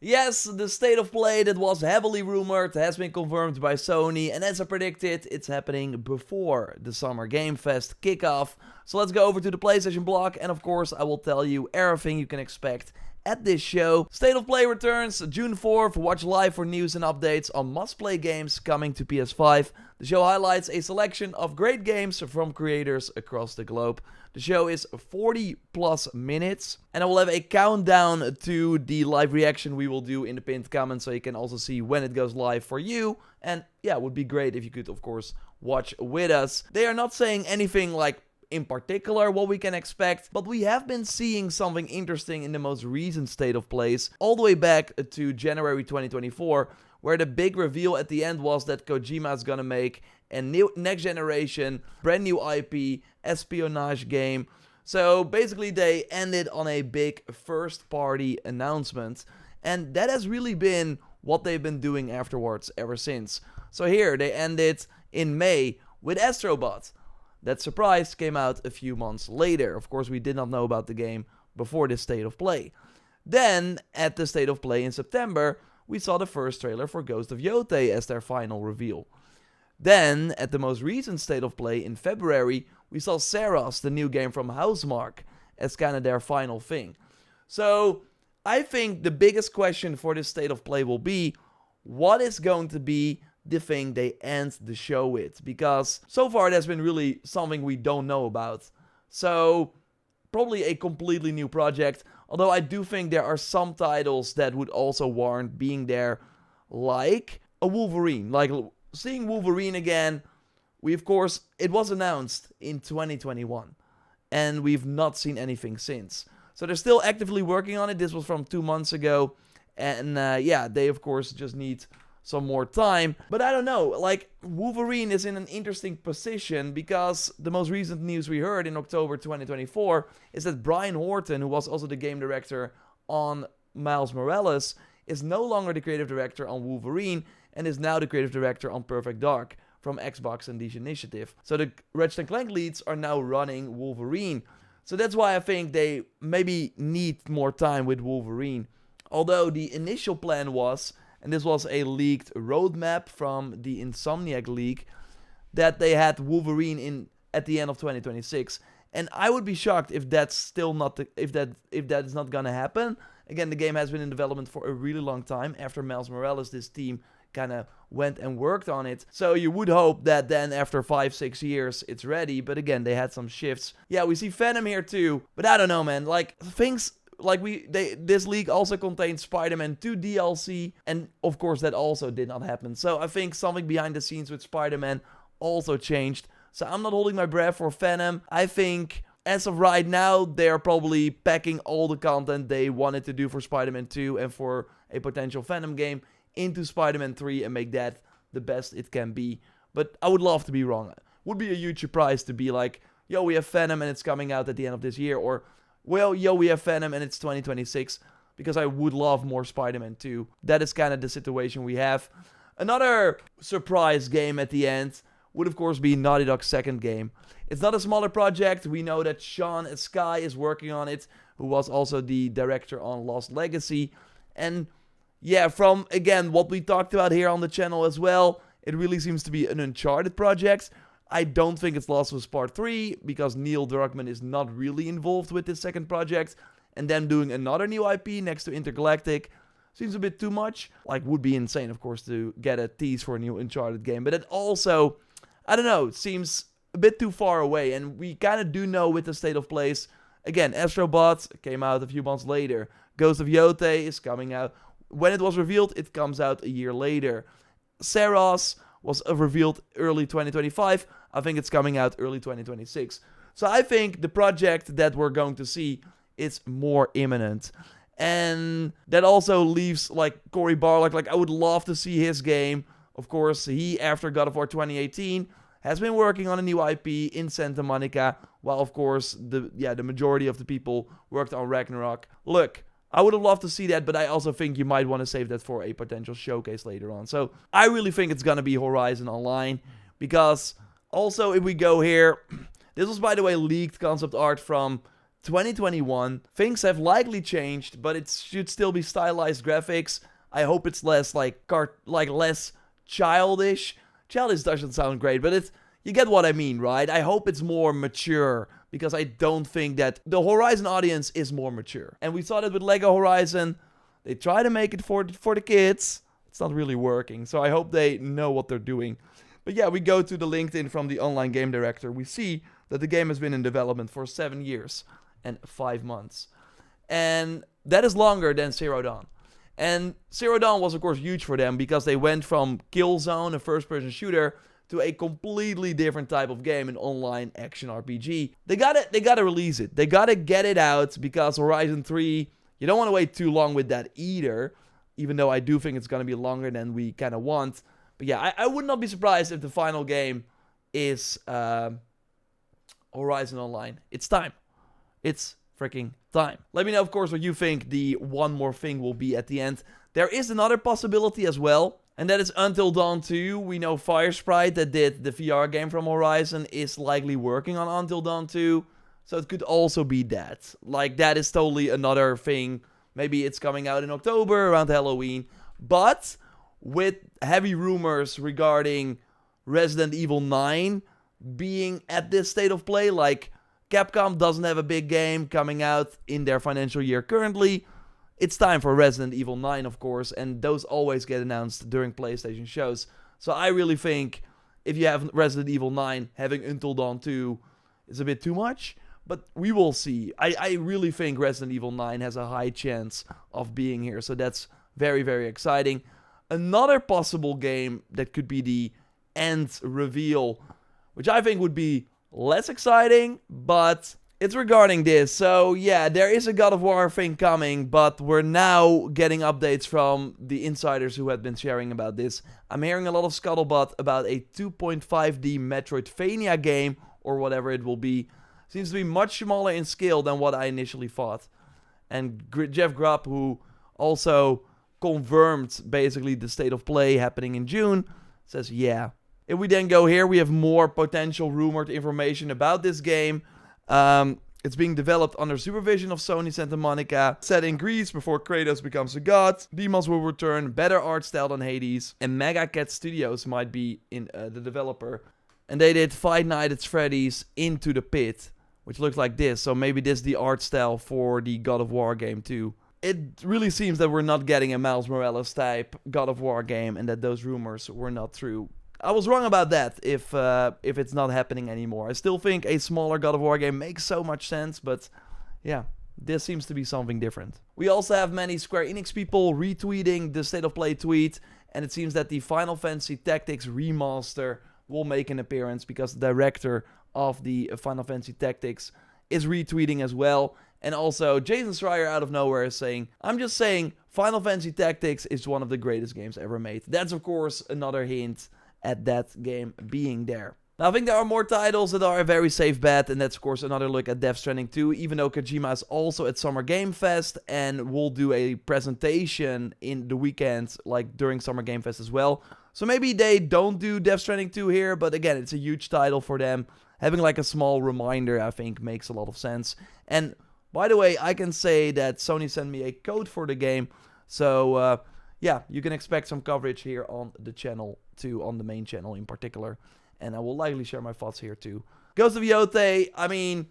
Yes, the state of play that was heavily rumored has been confirmed by Sony, and as I predicted, it's happening before the Summer Game Fest kickoff. So let's go over to the PlayStation blog, and of course I will tell you everything you can expect at this show. State of Play returns June 4th. Watch live for news and updates on must-play games coming to PS5. The show highlights a selection of great games from creators across the globe. The show is 40 plus minutes, and I will have a countdown to the live reaction we will do in the pinned comment, so you can also see when it goes live for you. And yeah, it would be great if you could, of course, watch with us. They are not saying anything like in particular what we can expect, but we have been seeing something interesting in the most recent state of plays, all the way back to January 2024, where the big reveal at the end was that Kojima is gonna make a new next generation, brand new IP, espionage game. So basically they ended on a big first party announcement, and that has really been what they've been doing afterwards ever since. So here they ended in May with Astrobot. That surprise came out a few months later. Of course, we did not know about the game before this state of play. Then, at the state of play in September, we saw the first trailer for Ghost of Yotei as their final reveal. Then, at the most recent state of play in February, we saw Saros, the new game from Housemarque, as kind of their final thing. So, I think the biggest question for this state of play will be, what is going to be the thing they end the show with? Because so far there's been really something we don't know about. So probably a completely new project, although I do think there are some titles that would also warrant being there, like a Wolverine. Like seeing Wolverine again, it was announced in 2021 and we've not seen anything since. So they're still actively working on it. This was from 2 months ago, and yeah, they of course just need some more time. But I don't know, like Wolverine is in an interesting position because the most recent news we heard in October 2024 is that Brian Horton, who was also the game director on Miles Morales, is no longer the creative director on Wolverine and is now the creative director on Perfect Dark from Xbox and Niche Initiative. So the Ratchet & Clank leads are now running Wolverine. So that's why I think they maybe need more time with Wolverine. Although the initial plan was, and this was a leaked roadmap from the Insomniac leak, that they had Wolverine in at the end of 2026. And I would be shocked if that's still not if that is not gonna happen. Again, the game has been in development for a really long time. After Miles Morales, this team kind of went and worked on it. So you would hope that then after 5-6 years it's ready. But again, they had some shifts. Yeah, we see Venom here too. But I don't know, man. Like things. Like this leak also contains Spider-Man 2 DLC, and of course that also did not happen. So I think something behind the scenes with Spider-Man also changed. So I'm not holding my breath for Venom. I think as of right now, they're probably packing all the content they wanted to do for Spider-Man 2 and for a potential Venom game into Spider-Man 3 and make that the best it can be. But I would love to be wrong. It would be a huge surprise to be like, yo, we have Venom and it's coming out at the end of this year, or well, yo, we have Venom and it's 2026, because I would love more Spider-Man 2. That is kind of the situation we have. Another surprise game at the end would, of course, be Naughty Dog's second game. It's not a smaller project. We know that Sean Sky is working on it, who was also the director on Lost Legacy. And yeah, from, again, what we talked about here on the channel as well, it really seems to be an Uncharted project. I don't think it's Last of Us Part 3, because Neil Druckmann is not really involved with this second project. And them doing another new IP next to Intergalactic seems a bit too much. Like, would be insane, of course, to get a tease for a new Uncharted game. But it also, I don't know, seems a bit too far away. And we kind of do know with the state of plays. Again, Astrobot came out a few months later. Ghost of Yotei is coming out. When it was revealed, it comes out a year later. Saros was revealed early 2025. I think it's coming out early 2026. So I think the project that we're going to see is more imminent. And that also leaves like Cory Barlog. Like I would love to see his game. Of course, he, after God of War 2018, has been working on a new IP in Santa Monica, while of course the majority of the people worked on Ragnarok. Look, I would have loved to see that, but I also think you might want to save that for a potential showcase later on. So I really think it's gonna be Horizon Online, because also if we go here, this was by the way leaked concept art from 2021. Things have likely changed, but it should still be stylized graphics. I hope it's less like less childish. Childish doesn't sound great, but you get what I mean, right? I hope it's more mature, because I don't think that the Horizon audience is more mature. And we saw that with Lego Horizon. They try to make it for the kids. It's not really working, so I hope they know what they're doing. But yeah, we go to the LinkedIn from the online game director. We see that the game has been in development for 7 years and 5 months. And that is longer than Zero Dawn. And Zero Dawn was, of course, huge for them because they went from Killzone, a first-person shooter, to a completely different type of game, an online action RPG. They gotta release it. They gotta get it out, because Horizon 3, you don't want to wait too long with that either, even though I do think it's gonna be longer than we kind of want. But yeah, I would not be surprised if the final game is Horizon Online. It's time. It's freaking time. Let me know, of course, what you think the one more thing will be at the end. There is another possibility as well, and that is Until Dawn 2. We know Firesprite, that did the VR game from Horizon, is likely working on Until Dawn 2. So it could also be that. Like, that is totally another thing. Maybe it's coming out in October, around Halloween. But with heavy rumors regarding Resident Evil 9 being at this state of play, like, Capcom doesn't have a big game coming out in their financial year currently. It's time for Resident Evil 9, of course, and those always get announced during PlayStation shows. So I really think if you have Resident Evil 9, having Until Dawn 2 is a bit too much, but we will see. I really think Resident Evil 9 has a high chance of being here, so that's very, very exciting. Another possible game that could be the end reveal, which I think would be less exciting, but it's regarding this. So yeah, there is a God of War thing coming, but we're now getting updates from the insiders who had been sharing about this. I'm hearing a lot of scuttlebutt about a 2.5D Metroidvania game, or whatever it will be. Seems to be much smaller in scale than what I initially thought. And Jeff Grubb, who also confirmed basically the state of play happening in June, says yeah. If we then go here, we have more potential rumored information about this game. It's being developed under supervision of Sony Santa Monica. Set in Greece before Kratos becomes a god. Demons will return, better art style than Hades. And Mega Cat Studios might be in the developer. And they did Five Nights at Freddy's Into the Pit, which looks like this. So maybe this is the art style for the God of War game too. It really seems that we're not getting a Miles Morales type God of War game, and that those rumors were not true. I was wrong about that, if it's not happening anymore. I still think a smaller God of War game makes so much sense, but yeah, this seems to be something different. We also have many Square Enix people retweeting the State of Play tweet, and it seems that the Final Fantasy Tactics remaster will make an appearance, because the director of the Final Fantasy Tactics is retweeting as well. And also, Jason Schreier out of nowhere is saying, I'm just saying, Final Fantasy Tactics is one of the greatest games ever made. That's, of course, another hint at that game being there. Now, I think there are more titles that are a very safe bet, and that's, of course, another look at Death Stranding 2, even though Kojima is also at Summer Game Fest, and will do a presentation in the weekend, like during Summer Game Fest as well. So maybe they don't do Death Stranding 2 here, but again, it's a huge title for them. Having like a small reminder, I think, makes a lot of sense. And by the way, I can say that Sony sent me a code for the game, so yeah, you can expect some coverage here on the channel too, on the main channel in particular. And I will likely share my thoughts here too. Ghost of Yotei, I mean,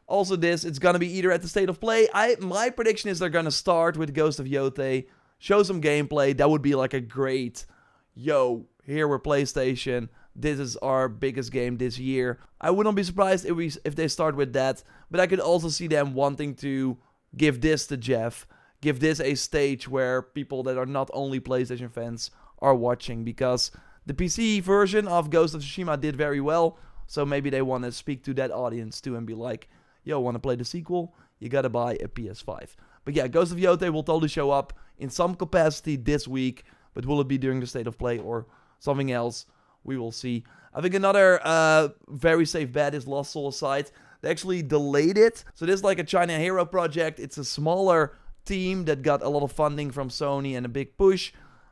also this, it's gonna be either at the State of Play. My prediction is they're gonna start with Ghost of Yotei, show some gameplay. That would be like a great, yo, here we're PlayStation. This is our biggest game this year. I wouldn't be surprised if they start with that. But I could also see them wanting to give this to Jeff. Give this a stage where people that are not only PlayStation fans are watching. Because the PC version of Ghost of Tsushima did very well. So maybe they want to speak to that audience too and be like, yo, want to play the sequel? You gotta buy a PS5. But yeah, Ghost of Yotei will totally show up in some capacity this week. But will it be during the State of Play or something else? We will see. I think another very safe bet is Lost Soul Aside. They actually delayed it. So this is like a China Hero project. It's a smaller team that got a lot of funding from Sony and a big push.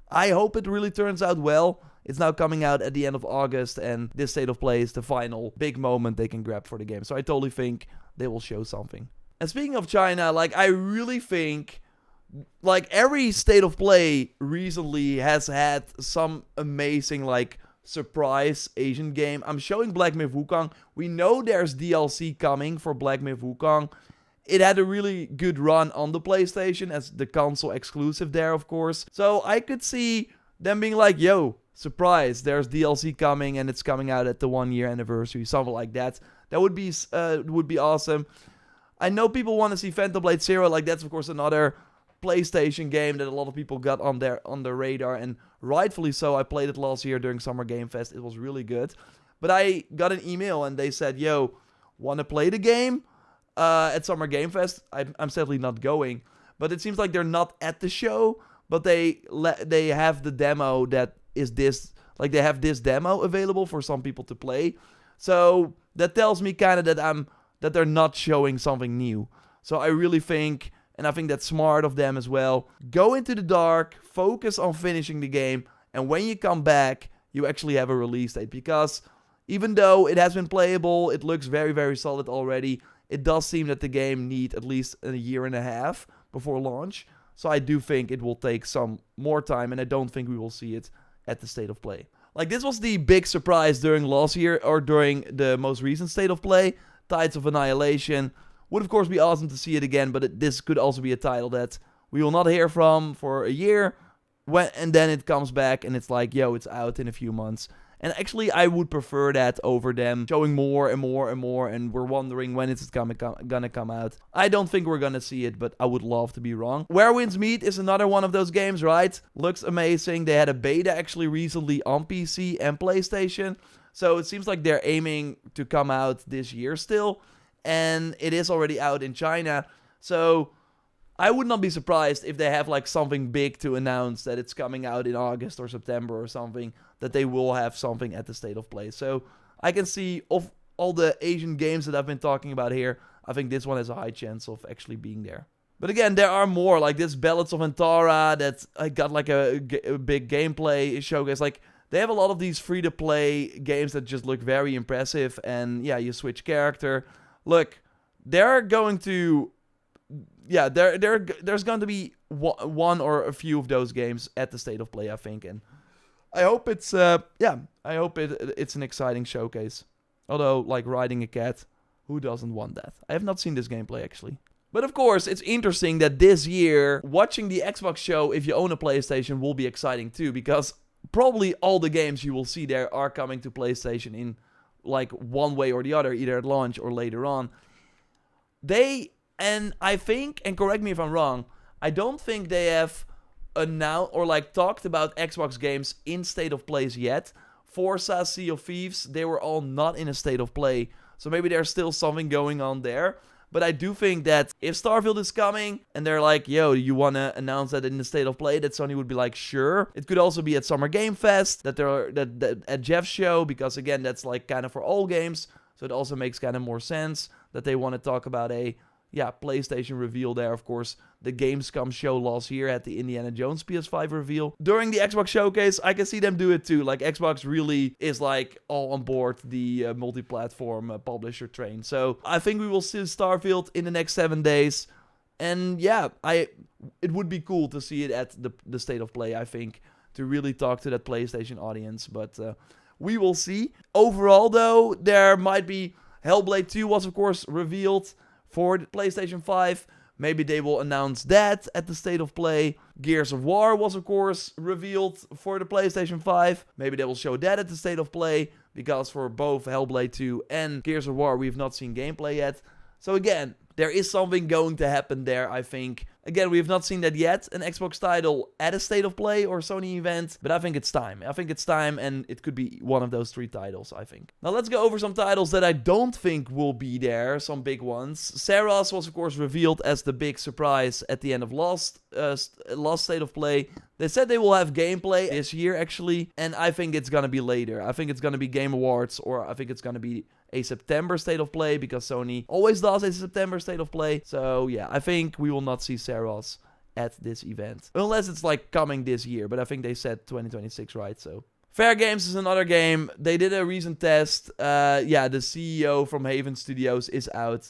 I hope it really turns out well. It's now coming out at the end of August, and this State of Play is the final big moment they can grab for the game. So I totally think they will show something. And speaking of China, like, I really think, like, every state of play recently has had some amazing, like, surprise Asian game. I'm showing Black Myth Wukong. We know there's DLC coming for Black Myth Wukong. It had a really good run on the PlayStation as the console exclusive there, of course. So I could see them being like, yo, surprise, there's DLC coming and it's coming out at the 1-year anniversary, something like that. That would be awesome. I know people want to see Phantom Blade Zero. Like, that's of course another PlayStation game that a lot of people got on their radar, and rightfully so. I played it last year during Summer Game Fest. It was really good. But I got an email and they said, yo, want to play the game at Summer Game Fest? I'm sadly not going. But it seems like they're not at the show, but they have the demo that is this, like, they have this demo available for some people to play. So that tells me kind of that they're not showing something new. So I really think, and I think that's smart of them as well, go into the dark, focus on finishing the game, and when you come back, you actually have a release date. Because even though it has been playable, it looks very, very solid already, it does seem that the game needs at least a year and a half before launch. So I do think it will take some more time, and I don't think we will see it at the State of Play. Like, this was the big surprise during last year, or during the most recent State of Play. Tides of Annihilation. Would of course be awesome to see it again, but this could also be a title that we will not hear from for a year, and then it comes back and it's like, yo, it's out in a few months. And actually, I would prefer that over them showing more and more and more, and we're wondering when it's gonna come out. I don't think we're gonna see it, but I would love to be wrong. Where Winds Meet is another one of those games, right? Looks amazing. They had a beta actually recently on PC and PlayStation, so it seems like they're aiming to come out this year still, and it is already out in China. So I would not be surprised if they have like something big to announce, that it's coming out in August or September or something, that they will have something at the State of Play. So I can see, of all the Asian games that I've been talking about here, I think this one has a high chance of actually being there. But again, there are more, like this Ballads of Antara that I got like a big gameplay showcase. Like, they have a lot of these free-to-play games that just look very impressive, and yeah, you switch character. Look, they're going to... Yeah, there's going to be one or a few of those games at the State of Play, I think, and I hope it's I hope it's an exciting showcase. Although, like, riding a cat, who doesn't want that? I have not seen this gameplay actually. But of course, it's interesting that this year, watching the Xbox show if you own a PlayStation will be exciting too, because probably all the games you will see there are coming to PlayStation in like one way or the other, either at launch or later on. And I think, and correct me if I'm wrong, I don't think they have announced or like talked about Xbox games in State of Plays yet. Forza, Sea of Thieves, they were all not in a State of Play. So maybe there's still something going on there. But I do think that if Starfield is coming and they're like, yo, you want to announce that in the State of Play, that Sony would be like, sure. It could also be at Summer Game Fest, that at Jeff's show, because again, that's like kind of for all games. So it also makes kind of more sense that they want to talk about a PlayStation reveal there. Of course, the Gamescom show last year had the Indiana Jones PS5 reveal. During the Xbox showcase, I can see them do it too. Like, Xbox really is like all on board the multi-platform publisher train. So I think we will see Starfield in the next 7 days. And yeah, it would be cool to see it at the State of Play, I think, to really talk to that PlayStation audience. But we will see. Overall, though, there might be... Hellblade 2 was, of course, revealed for the PlayStation 5. Maybe they will announce that at the State of Play. Gears of War was, of course, revealed for the PlayStation 5. Maybe they will show that at the State of Play, because for both Hellblade 2 and Gears of War, we've not seen gameplay yet. So again, there is something going to happen there, I think. Again, we have not seen that yet, an Xbox title at a State of Play or Sony event, but I think it's time. I think it's time, and it could be one of those 3 titles, I think. Now let's go over some titles that I don't think will be there, some big ones. Saros was, of course, revealed as the big surprise at the end of last State of Play. They said they will have gameplay this year, actually, and I think it's gonna be later. I think it's gonna be Game Awards, or I think it's gonna be a September State of Play, because Sony always does a September State of Play. So yeah, I think we will not see Saros at this event, unless it's like coming this year, but I think they said 2026, right? So Fair Games is another game. They did a recent test. The CEO from Haven Studios is out.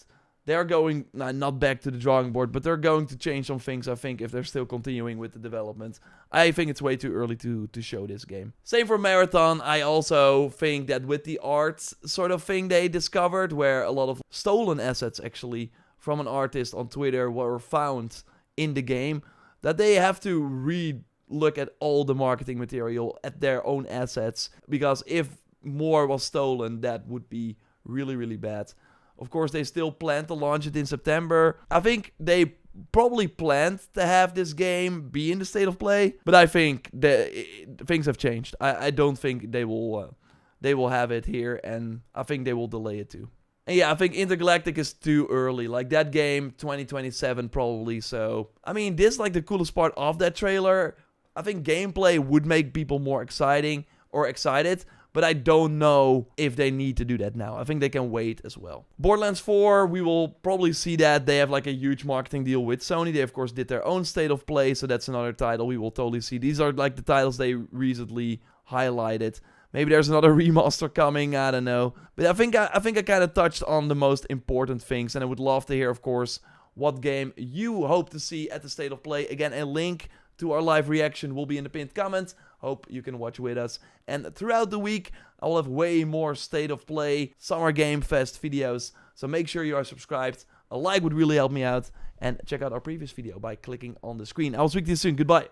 they're going, not back to the drawing board, but they're going to change some things, I think, if they're still continuing with the development. I think it's way too early to show this game. Same for Marathon. I also think that with the art sort of thing they discovered, where a lot of stolen assets actually from an artist on Twitter were found in the game, that they have to look at all the marketing material, at their own assets, because if more was stolen, that would be really, really bad. Of course, they still plan to launch it in September. I think they probably planned to have this game be in the state of play, but I think things have changed. I don't think they will have it here, and I think they will delay it too. And yeah, I think Intergalactic is too early. Like, that game, 2027 probably. So, I mean, this is like the coolest part of that trailer. I think gameplay would make people more excited, but I don't know if they need to do that now. I think they can wait as well. Borderlands 4, we will probably see that. They have like a huge marketing deal with Sony. They, of course, did their own state of play, so that's another title we will totally see. These are like the titles they recently highlighted. Maybe there's another remaster coming, I don't know. But I think I kind of touched on the most important things, and I would love to hear, of course, what game you hope to see at the state of play. Again, a link to our live reaction will be in the pinned comment. Hope you can watch with us. And throughout the week, I will have way more State of Play Summer Game Fest videos. So make sure you are subscribed. A like would really help me out. And check out our previous video by clicking on the screen. I will speak to you soon. Goodbye.